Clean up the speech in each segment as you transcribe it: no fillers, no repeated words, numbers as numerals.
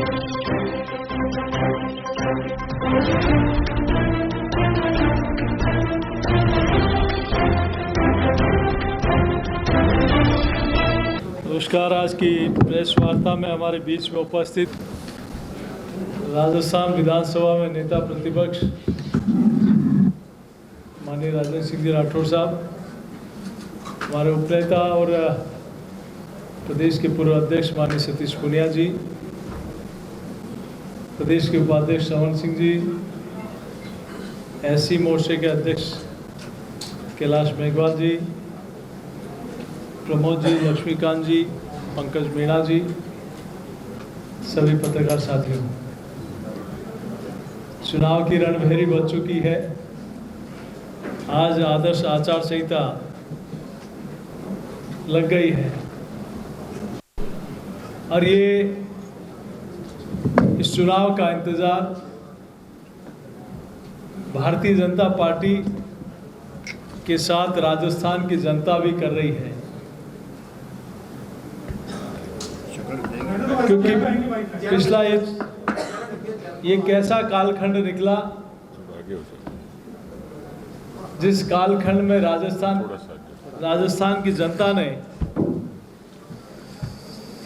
नमस्कार। आज की प्रेस वार्ता में हमारे बीच में उपस्थित राजस्थान विधानसभा में नेता प्रतिपक्ष माननीय राजेंद्र सिंह जी राठौर साहब, हमारे उपनेता और प्रदेश के पूर्व अध्यक्ष माननीय सतीश पुनिया जी, प्रदेश के उपाध्यक्ष श्रवण सिंह जी, एससी मोर्चे के अध्यक्ष कैलाश मेघवाल जी, प्रमोद जी, लक्ष्मीकांत जी, पंकज मीणा जी, सभी पत्रकार साथियों, चुनाव की रणभेरी बज चुकी है। आज आदर्श आचार संहिता लग गई है और ये इस चुनाव का इंतजार भारतीय जनता पार्टी के साथ राजस्थान की जनता भी कर रही है, क्योंकि पिछला ये कैसा कालखंड निकला जिस कालखंड में राजस्थान की जनता ने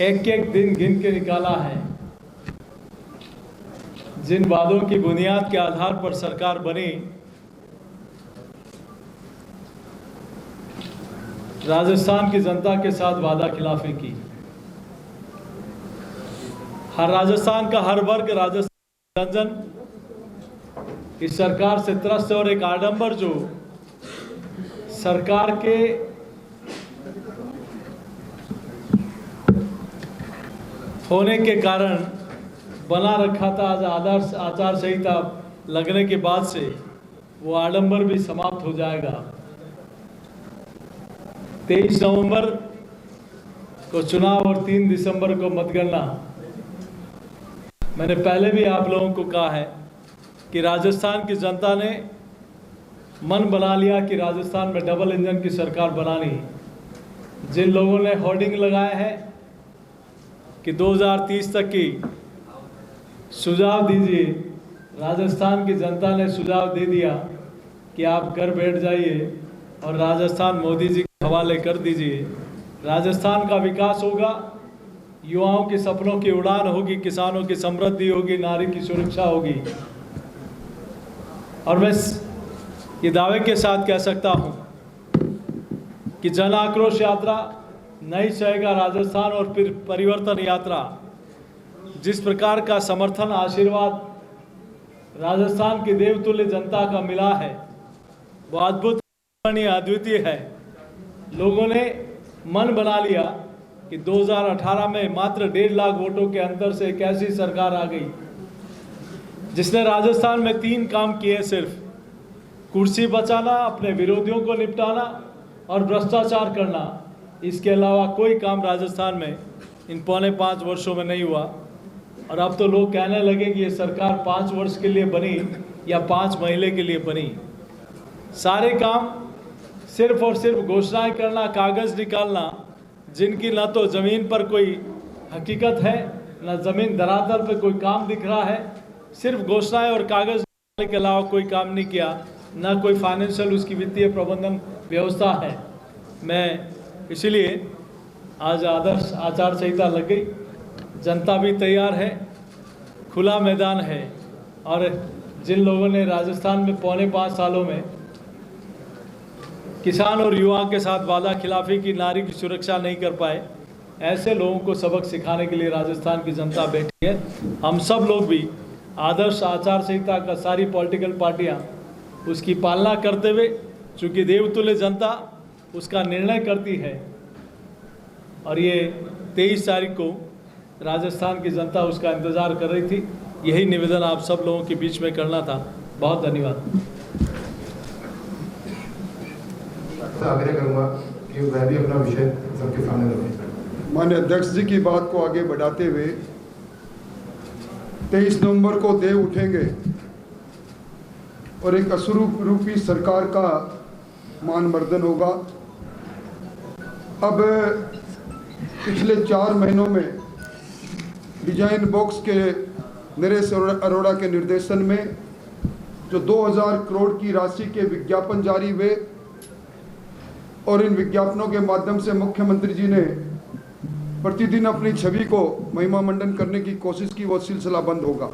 एक एक दिन गिन के निकाला है। जिन वादों की बुनियाद के आधार पर सरकार बनी, राजस्थान की जनता के साथ वादा खिलाफी की। हर राजस्थान का हर वर्ग, राजस्थान जन इस सरकार से त्रस्त और एक आडंबर जो सरकार के होने के कारण बना रखा था, आज आदर्श आचार संहिता लगने के बाद से वो आडंबर भी समाप्त हो जाएगा। 23 नवंबर को चुनाव और 3 दिसंबर को मतगणना। मैंने पहले भी आप लोगों को कहा है कि राजस्थान की जनता ने मन बना लिया कि राजस्थान में डबल इंजन की सरकार बनानी। जिन लोगों ने होर्डिंग लगाए हैं कि 2030 तक की सुझाव दीजिए, राजस्थान की जनता ने सुझाव दे दिया कि आप घर बैठ जाइए और राजस्थान मोदी जी के हवाले कर दीजिए। राजस्थान का विकास होगा, युवाओं के सपनों की उड़ान होगी, किसानों की समृद्धि होगी, नारी की सुरक्षा होगी। और मैं ये दावे के साथ कह सकता हूं कि जन आक्रोश यात्रा नहीं सहेगा राजस्थान और फिर परिवर्तन यात्रा। जिस प्रकार का समर्थन, आशीर्वाद राजस्थान की देवतुल्य जनता का मिला है वो अद्भुत, अद्वितीय है। लोगों ने मन बना लिया कि 2018 में मात्र 1.5 लाख वोटों के अंतर से एक ऐसी सरकार आ गई जिसने राजस्थान में 3 काम किए, सिर्फ कुर्सी बचाना, अपने विरोधियों को निपटाना और भ्रष्टाचार करना। इसके अलावा कोई काम राजस्थान में इन 4.5 वर्षों में नहीं हुआ। और अब तो लोग कहने लगे कि ये सरकार 5 वर्ष के लिए बनी या 5 महीने के लिए बनी। सारे काम सिर्फ और सिर्फ घोषणाएं करना, कागज निकालना, जिनकी ना तो ज़मीन पर कोई हकीकत है, ना ज़मीन धरातल पर कोई काम दिख रहा है। सिर्फ घोषणाएं और कागज के अलावा कोई काम नहीं किया, ना कोई फाइनेंशियल उसकी वित्तीय प्रबंधन व्यवस्था है। मैं इसलिए आज आदर्श आचार संहिता लग गई, जनता भी तैयार है, खुला मैदान है। और जिन लोगों ने राजस्थान में 4.25 सालों में किसान और युवाओं के साथ वादा खिलाफी की, नारी की सुरक्षा नहीं कर पाए, ऐसे लोगों को सबक सिखाने के लिए राजस्थान की जनता बैठी है। हम सब लोग भी आदर्श आचार संहिता का, सारी पॉलिटिकल पार्टियां उसकी पालना करते हुए, चूँकि देवतुल्य जनता उसका निर्णय करती है और ये 23 तारीख को राजस्थान की जनता उसका इंतज़ार कर रही थी। यही निवेदन आप सब लोगों के बीच में करना था। बहुत धन्यवाद। आग्रह करूंगा कि वह भी अपना विषय सबके सामने रखें। माननीय अध्यक्ष जी की बात को आगे बढ़ाते हुए 23 नवंबर को देव उठेंगे और एक असुर रूपी सरकार का मानमर्दन होगा। अब पिछले 4 महीनों में डिजाइन बॉक्स के नरेश अरोड़ा के निर्देशन में जो 2000 करोड़ की राशि के विज्ञापन जारी हुए और इन विज्ञापनों के माध्यम से मुख्यमंत्री जी ने प्रतिदिन अपनी छवि को महिमा मंडन करने की कोशिश की, वो सिलसिला बंद होगा।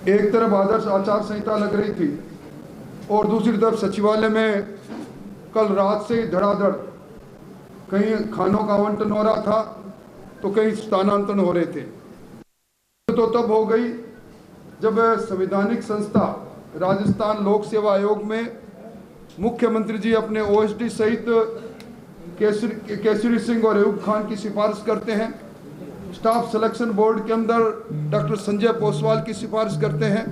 एक तरफ आदर्श आचार संहिता लग रही थी और दूसरी तरफ सचिवालय में कल रात से ही धड़ाधड़ कहीं खानों का आवंटन हो रहा था तो कहीं स्थानांतरण हो रहे थे। तो तब हो गई जब संवैधानिक संस्था राजस्थान लोक सेवा आयोग में मुख्यमंत्री जी अपने ओएसडी सहित केसरी सिंह और अयूब खान की सिफारिश करते हैं। स्टाफ सिलेक्शन बोर्ड के अंदर डॉक्टर संजय पोसवाल की सिफारिश करते हैं।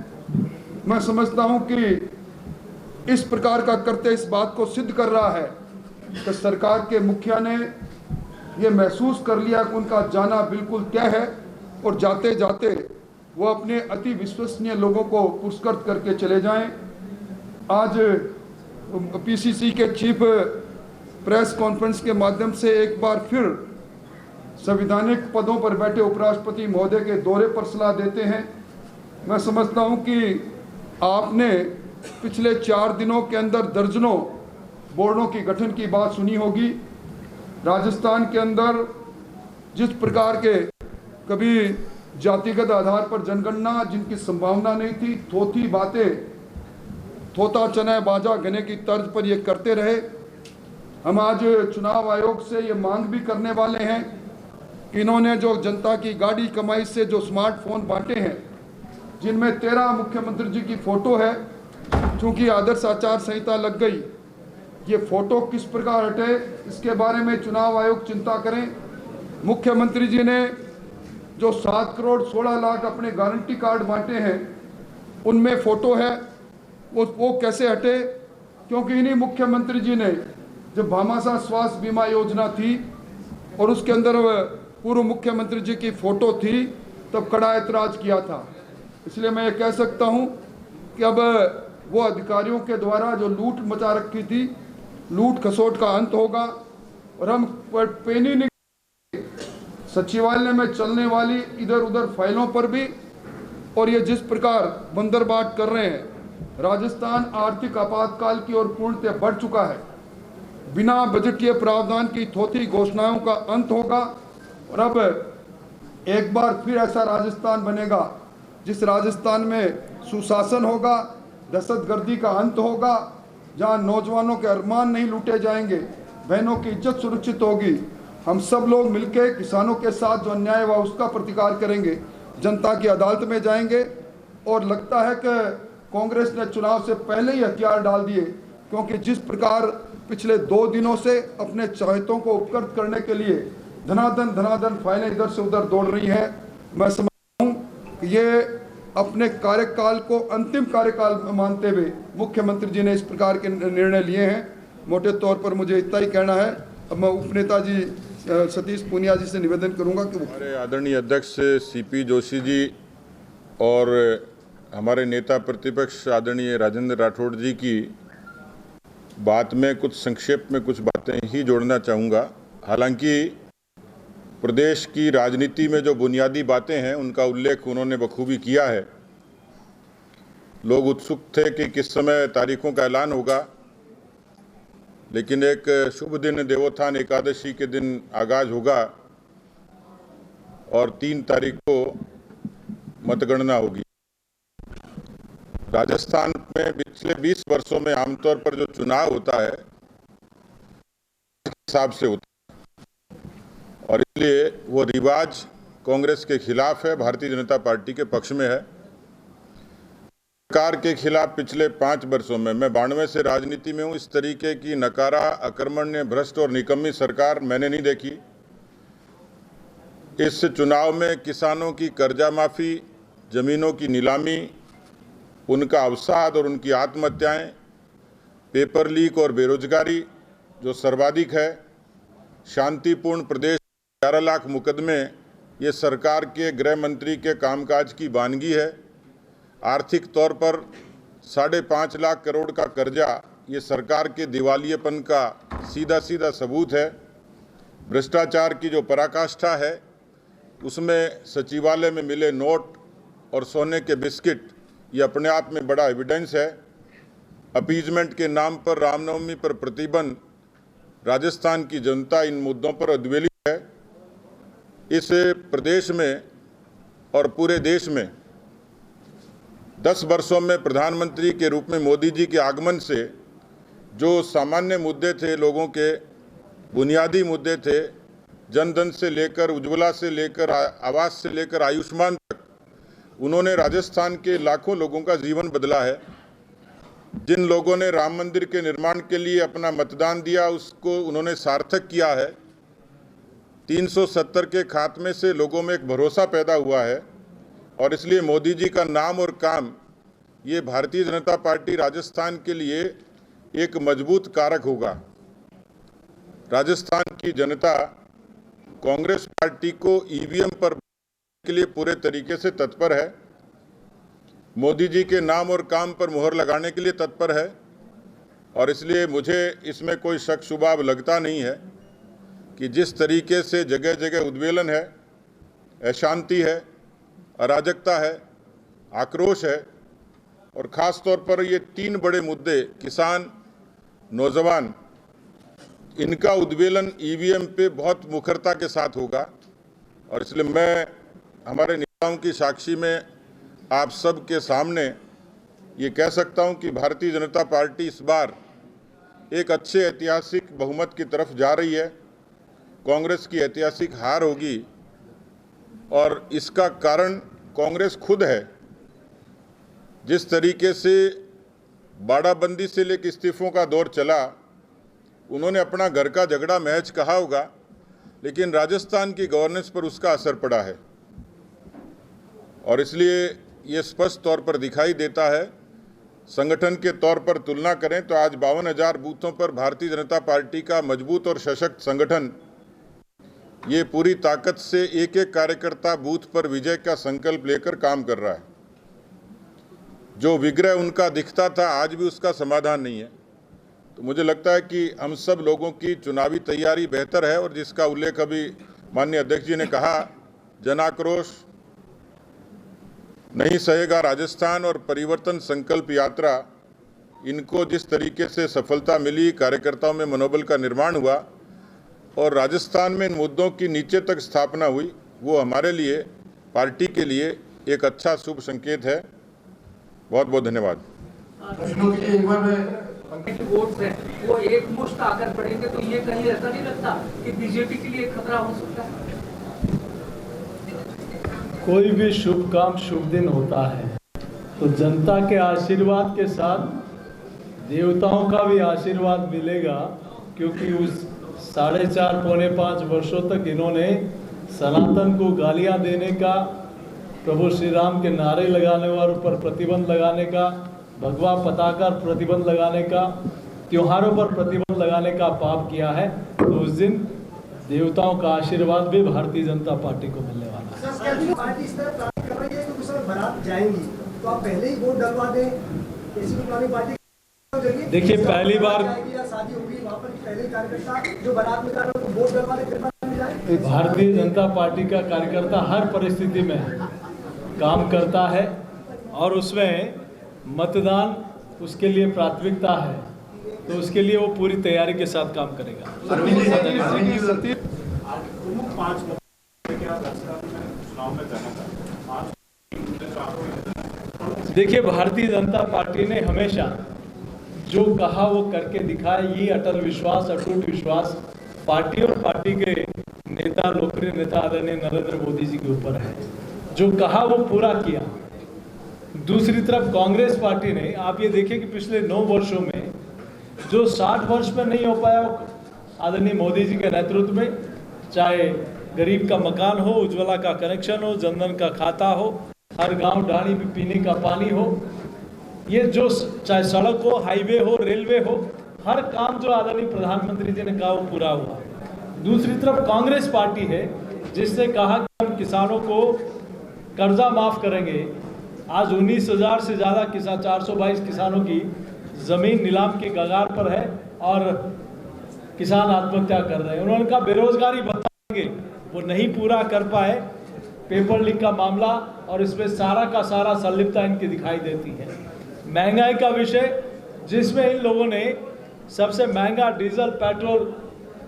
मैं समझता हूं कि इस प्रकार का करते इस बात को सिद्ध कर रहा है कि सरकार के मुखिया ने ये महसूस कर लिया कि उनका जाना बिल्कुल तय है और जाते जाते वो अपने अति विश्वसनीय लोगों को पुरस्कृत करके चले जाएं। आज पीसीसी के चीफ प्रेस कॉन्फ्रेंस के माध्यम से एक बार फिर संवैधानिक पदों पर बैठे उपराष्ट्रपति महोदय के दौरे पर सलाह देते हैं। मैं समझता हूं कि आपने पिछले 4 दिनों के अंदर दर्जनों बोर्डों की गठन की बात सुनी होगी। राजस्थान के अंदर जिस प्रकार के कभी जातिगत आधार पर जनगणना जिनकी संभावना नहीं थी, थोथी बातें, थोता चना बाजा गने की तर्ज पर ये करते रहे। हम आज चुनाव आयोग से ये मांग भी करने वाले हैं कि इन्होंने जो जनता की गाड़ी कमाई से जो स्मार्टफोन बांटे हैं, जिनमें 13 मुख्यमंत्री जी की फोटो है, चूंकि आदर्श आचार संहिता लग गई, ये फोटो किस प्रकार हटे इसके बारे में चुनाव आयोग चिंता करें। मुख्यमंत्री जी ने जो 7 करोड़ 16 लाख अपने गारंटी कार्ड बांटे हैं, उनमें फोटो है, वो कैसे हटे? क्योंकि इन्हीं मुख्यमंत्री जी ने जब भामाशाह स्वास्थ्य बीमा योजना थी और उसके अंदर पूर्व मुख्यमंत्री जी की फोटो थी, तब कड़ा ऐतराज किया था। इसलिए मैं ये कह सकता हूं कि अब वो अधिकारियों के द्वारा जो लूट मचा रखी थी, लूट खसोट का अंत होगा और हम पेनी नहीं सचिवालय में चलने वाली इधर उधर फाइलों पर भी। और ये जिस प्रकार बंदरबाट कर रहे हैं, राजस्थान आर्थिक आपातकाल की ओर पूर्णतः बढ़ चुका है। बिना बजटीय प्रावधान की थोथी घोषणाओं का अंत होगा और अब एक बार फिर ऐसा राजस्थान बनेगा जिस राजस्थान में सुशासन होगा, दहशतगर्दी का अंत होगा, जहां नौजवानों के अरमान नहीं लूटे जाएंगे, बहनों की इज्जत सुरक्षित होगी। हम सब लोग मिलकर किसानों के साथ जो अन्याय हुआ उसका प्रतिकार करेंगे, जनता की अदालत में जाएंगे। और लगता है कि कांग्रेस ने चुनाव से पहले ही हथियार डाल दिए, क्योंकि जिस प्रकार पिछले 2 दिनों से अपने चाहतों को उपकृत करने के लिए धनाधन फाइलें इधर से उधर दौड़ रही हैं। मैं समझता हूं कि ये अपने कार्यकाल को अंतिम कार्यकाल मानते हुए मुख्यमंत्री जी ने इस प्रकार के निर्णय लिए हैं। मोटे तौर पर मुझे इतना ही कहना है। अब मैं उपनेता जी सतीश पूनिया जी से निवेदन करूंगा कि हमारे आदरणीय अध्यक्ष सीपी जोशी जी और हमारे नेता प्रतिपक्ष आदरणीय राजेंद्र राठौड़ जी की बात में कुछ संक्षेप में कुछ बातें ही जोड़ना चाहूँगा। हालांकि प्रदेश की राजनीति में जो बुनियादी बातें हैं उनका उल्लेख उन्होंने बखूबी किया है। लोग उत्सुक थे कि किस समय तारीखों का ऐलान होगा, लेकिन एक शुभ दिन देवोत्थान एकादशी के दिन आगाज होगा और 3 तारीख को मतगणना होगी। राजस्थान में पिछले 20 वर्षों में आमतौर पर जो चुनाव होता है हिसाब से होता है और इसलिए वो रिवाज कांग्रेस के खिलाफ है, भारतीय जनता पार्टी के पक्ष में है। सरकार के खिलाफ पिछले 5 वर्षों में, मैं 92 से राजनीति में हूं, इस तरीके की नकारा, अकर्मण्य, भ्रष्ट और निकम्मी सरकार मैंने नहीं देखी। इस चुनाव में किसानों की कर्जा माफी, जमीनों की नीलामी, उनका अवसाद और उनकी आत्महत्याएं, पेपर लीक और बेरोजगारी जो सर्वाधिक है, शांतिपूर्ण प्रदेश, 11 लाख मुकदमे, ये सरकार के गृह मंत्री के कामकाज की वानगी है। आर्थिक तौर पर 5.5 लाख करोड़ का कर्जा ये सरकार के दिवालियेपन का सीधा सबूत है। भ्रष्टाचार की जो पराकाष्ठा है, उसमें सचिवालय में मिले नोट और सोने के बिस्किट, ये अपने आप में बड़ा एविडेंस है। अपीजमेंट के नाम पर रामनवमी पर प्रतिबंध, राजस्थान की जनता इन मुद्दों पर उद्वेलित है। इस प्रदेश में और पूरे देश में 10 वर्षों में प्रधानमंत्री के रूप में मोदी जी के आगमन से जो सामान्य मुद्दे थे, लोगों के बुनियादी मुद्दे थे, जनधन से लेकर उज्ज्वला से लेकर आवास से लेकर आयुष्मान तक, उन्होंने राजस्थान के लाखों लोगों का जीवन बदला है। जिन लोगों ने राम मंदिर के निर्माण के लिए अपना मतदान दिया, उसको उन्होंने सार्थक किया है। 370 के खात्मे से लोगों में एक भरोसा पैदा हुआ है और इसलिए मोदी जी का नाम और काम, ये भारतीय जनता पार्टी राजस्थान के लिए एक मजबूत कारक होगा। राजस्थान की जनता कांग्रेस पार्टी को ईवीएम पर के लिए पूरे तरीके से तत्पर है, मोदी जी के नाम और काम पर मुहर लगाने के लिए तत्पर है और इसलिए मुझे इसमें कोई शक शुबा लगता नहीं है कि जिस तरीके से जगह जगह उद्वेलन है, अशांति है, अराजकता है, आक्रोश है और ख़ास तौर पर ये 3 बड़े मुद्दे, किसान, नौजवान, इनका उद्वेलन ईवीएम पे बहुत मुखरता के साथ होगा और इसलिए मैं हमारे नेताओं की साक्षी में आप सब के सामने ये कह सकता हूं कि भारतीय जनता पार्टी इस बार एक अच्छे ऐतिहासिक बहुमत की तरफ जा रही है। कांग्रेस की ऐतिहासिक हार होगी और इसका कारण कांग्रेस खुद है। जिस तरीके से बाड़ाबंदी से लेकर इस्तीफों का दौर चला, उन्होंने अपना घर का झगड़ा महज कहा होगा, लेकिन राजस्थान की गवर्नेंस पर उसका असर पड़ा है और इसलिए ये स्पष्ट तौर पर दिखाई देता है। संगठन के तौर पर तुलना करें तो आज 52,000 बूथों पर भारतीय जनता पार्टी का मजबूत और सशक्त संगठन ये पूरी ताकत से एक एक कार्यकर्ता बूथ पर विजय का संकल्प लेकर काम कर रहा है। जो विग्रह उनका दिखता था, आज भी उसका समाधान नहीं है। तो मुझे लगता है कि हम सब लोगों की चुनावी तैयारी बेहतर है और जिसका उल्लेख अभी माननीय अध्यक्ष जी ने कहा, जनाक्रोश नहीं सहेगा राजस्थान और परिवर्तन संकल्प यात्रा, इनको जिस तरीके से सफलता मिली, कार्यकर्ताओं में मनोबल का निर्माण हुआ और राजस्थान में इन मुद्दों की नीचे तक स्थापना हुई, वो हमारे लिए, पार्टी के लिए एक अच्छा शुभ संकेत है। बहुत बहुत धन्यवाद। वोट है वो एक मुश्त आकर पड़ेंगे तो ये कहीं ऐसा नहीं लगता कि बीजेपी के लिए खतरा हो सकता है? कोई भी शुभ काम शुभ दिन होता है तो जनता के आशीर्वाद के साथ देवताओं का भी आशीर्वाद मिलेगा, क्योंकि उस 4.5 पौने 5 वर्षों तक इन्होंने सनातन को गालियां देने का, प्रभु श्री राम के नारे लगाने वालों पर प्रतिबंध लगाने का, भगवा पताका प्रतिबंध लगाने का, त्योहारों पर प्रतिबंध लगाने का पाप किया है। तो उस दिन देवताओं का आशीर्वाद भी भारतीय जनता पार्टी को मिलने वाला है। पार्टी इस तरह प्लान कर रही है कि कुछ बारात जाएंगी तो आप पहले ही वोट डलवा दें, ऐसी प्लानिंग पार्टी। देखिए, पहली बार शादी होगी वहाँ पर पहले कार्यकर्ता जो बारात में कर वोट डलवा दे। भारतीय जनता पार्टी का कार्यकर्ता हर परिस्थिति में काम करता है और उसमें मतदान उसके लिए प्राथमिकता है, तो उसके लिए वो पूरी तैयारी के साथ काम करेगा। देखिए, भारतीय जनता पार्टी ने हमेशा जो कहा वो करके दिखाया। ये अटल विश्वास, अटूट विश्वास पार्टी और पार्टी के नेता, लोकप्रिय नेता आदरणीय नरेंद्र मोदी जी के ऊपर है। जो कहा वो पूरा किया। दूसरी तरफ कांग्रेस पार्टी ने, आप ये देखिए कि पिछले 9 वर्षों में जो 60 वर्ष में नहीं हो पाया, आदरणीय मोदी जी के नेतृत्व में, चाहे गरीब का मकान हो, उज्ज्वला का कनेक्शन हो, जनधन का खाता हो, हर गांव ढाणी में पीने का पानी हो, ये जो चाहे सड़क हो, हाईवे हो, रेलवे हो, हर काम जो आदरणीय प्रधानमंत्री जी ने कहा वो पूरा हुआ। दूसरी तरफ कांग्रेस पार्टी है जिसने कहा कि हम किसानों को कर्जा माफ करेंगे। आज 19,000 से ज़्यादा किसान, 422 किसानों की ज़मीन नीलाम के कगार पर है और किसान आत्महत्या कर रहे हैं। उन्होंने कहा बेरोजगारी बताएंगे, वो नहीं पूरा कर पाए। पेपर लीक का मामला और इसमें सारा का सारा संलिप्तता इनकी दिखाई देती है। महंगाई का विषय, जिसमें इन लोगों ने सबसे महंगा डीजल, पेट्रोल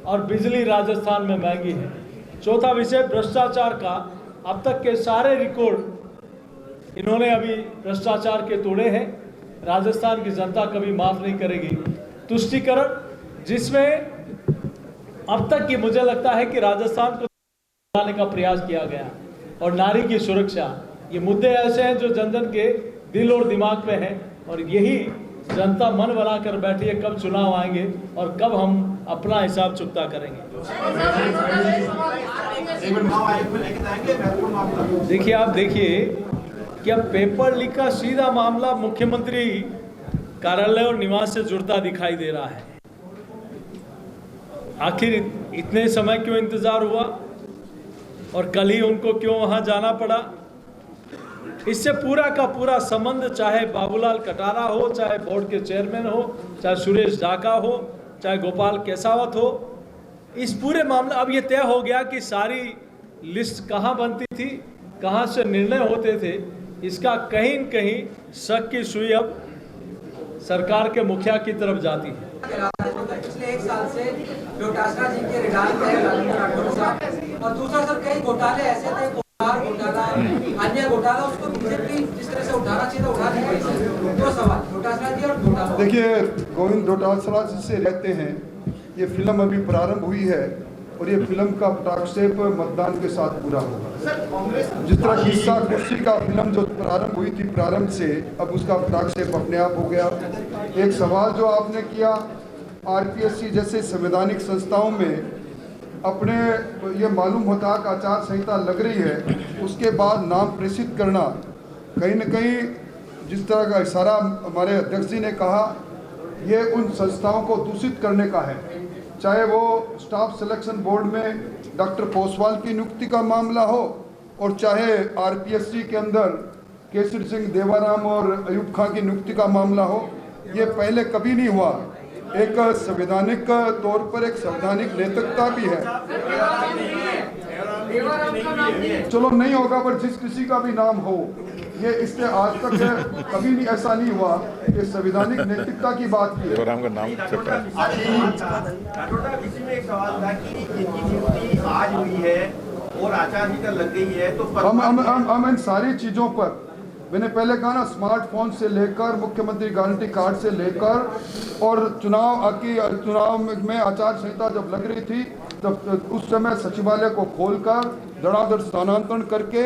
और बिजली राजस्थान में महंगी है। चौथा विषय भ्रष्टाचार का, अब तक के सारे रिकॉर्ड इन्होंने अभी भ्रष्टाचार के तोड़े हैं। राजस्थान की जनता कभी माफ नहीं करेगी। तुष्टीकरण, जिसमें अब तक की मुझे लगता है कि राजस्थान को बनाने का प्रयास किया गया, और नारी की सुरक्षा, ये मुद्दे ऐसे हैं जो जन जन के दिल और दिमाग में हैं, और यही जनता मन बना कर बैठी है कब चुनाव आएंगे और कब हम अपना हिसाब चुकता करेंगे। देखिए, आप देखिए कि अब पेपर लीक का सीधा मामला मुख्यमंत्री कार्यालय और निवास से जुड़ता दिखाई दे रहा है। आखिर इतने समय क्यों इंतजार हुआ और कल ही उनको क्यों वहां जाना पड़ा? इससे पूरा का पूरा संबंध, चाहे बाबूलाल कटारा हो, चाहे बोर्ड के चेयरमैन हो, चाहे सुरेश डाका हो, चाहे गोपाल केसावत हो, इस पूरे मामले अब ये तय हो गया कि सारी लिस्ट कहाँ बनती थी, कहाँ से निर्णय होते थे। इसका कहीं न कहीं शक की सुई अब सरकार के मुखिया की तरफ जाती है। पिछले 1 साल से डोटासरा जी के रिडाल पे राजेंद्र राठौर साहब, और दूसरा सर कई घोटाले ऐसे थे, घोटाला, अन्य घोटाला, उसको बीजेपी जिस तरह से उठाना चाहिए था उठा नहीं पाई सर। दो सवाल, डोटासरा जी और घोटाला। देखिए, गोविंद डोटासरा से रहते हैं, ये फिल्म अभी प्रारंभ हुई है और ये फिल्म का पटाक्षेप मतदान के साथ पूरा होगा। जिस तरह किस्सा कुर्सी का फिल्म जो प्रारंभ हुई थी प्रारंभ से, अब उसका पटाक्षेप अपने आप हो गया। एक सवाल जो आपने किया, आरपीएससी जैसे संवैधानिक संस्थाओं में अपने ये मालूम होता कि आचार संहिता लग रही है, उसके बाद नाम प्रेषित करना कहीं न कहीं, जिस तरह का इशारा हमारे अध्यक्ष जी ने कहा, ये उन संस्थाओं को दूषित करने का है। चाहे वो स्टाफ सिलेक्शन बोर्ड में डॉक्टर पोसवाल की नियुक्ति का मामला हो, और चाहे आरपीएससी के अंदर केसरी सिंह देवाराम और अयूब खां की नियुक्ति का मामला हो। ये पहले कभी नहीं हुआ। एक संवैधानिक तौर पर एक संवैधानिक नैतिकता भी है। चलो नहीं होगा, पर जिस किसी का भी नाम हो, ये इससे आज तक कभी नहीं ऐसा नहीं हुआ कि संवैधानिक नैतिकता की बात की है। का नाम इसी में एक सवाल था कि इनकी नियुक्ति आज हुई है और आचार संहिता लग गई है, तो हम इन सारी चीजों पर, मैंने पहले कहा ना, स्मार्टफोन से लेकर मुख्यमंत्री गारंटी कार्ड से लेकर और चुनाव में आचार संहिता जब लग रही थी, तब उस समय सचिवालय को खोलकर धड़ाधड़ स्थानांतरण करके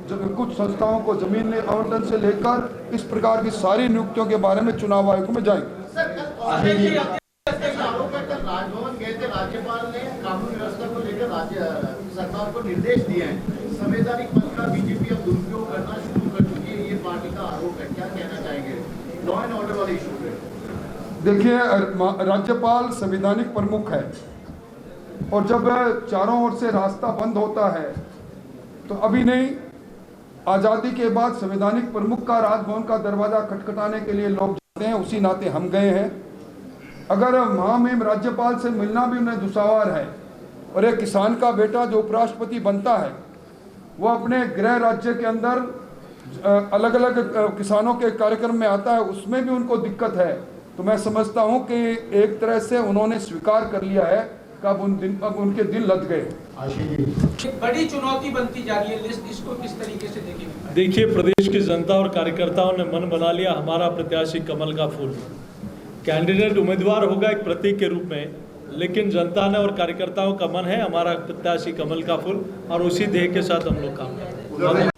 कुछ संस्थाओं को जमीन आवंटन से लेकर इस प्रकार की सारी नियुक्तियों के बारे में चुनाव आयोग में जाएंगे। राजभवन गए थे, राज्यपाल ने कानून व्यवस्था को लेकर राज्य सरकार को निर्देश दिए हैं। संवैधानिक पद का बीजेपी अब दुरुपयोग करना शुरू कर चुकी है, ये पार्टी का आरोप है। क्या कहना चाहेंगे लॉ एंड ऑर्डर वाले इशू पे? देखिए, राज्यपाल संवैधानिक प्रमुख है, और जब चारों ओर से रास्ता बंद होता है तो अभी नहीं, आज़ादी के बाद संवैधानिक प्रमुख का राजभवन का दरवाजा खटखटाने के लिए लोग जाते हैं, उसी नाते हम गए हैं। अगर महामहिम राज्यपाल से मिलना भी उन्हें दुसावार है, और एक किसान का बेटा जो उपराष्ट्रपति बनता है, वो अपने गृह राज्य के अंदर अलग अलग किसानों के कार्यक्रम में आता है, उसमें भी उनको दिक्कत है, तो मैं समझता हूं कि एक तरह से उन्होंने स्वीकार कर लिया है कि अब उनके दिल लग गए। बड़ी चुनौती बनती जा रही है लिस्ट, इसको किस तरीके से देखेंगे? देखिए, प्रदेश की जनता और कार्यकर्ताओं ने मन बना लिया, हमारा प्रत्याशी कमल का फूल। कैंडिडेट उम्मीदवार होगा एक प्रतीक के रूप में, लेकिन जनता ने और कार्यकर्ताओं का मन है हमारा प्रत्याशी कमल का फूल, और उसी ध्येय के साथ हम लोग काम करते हैं।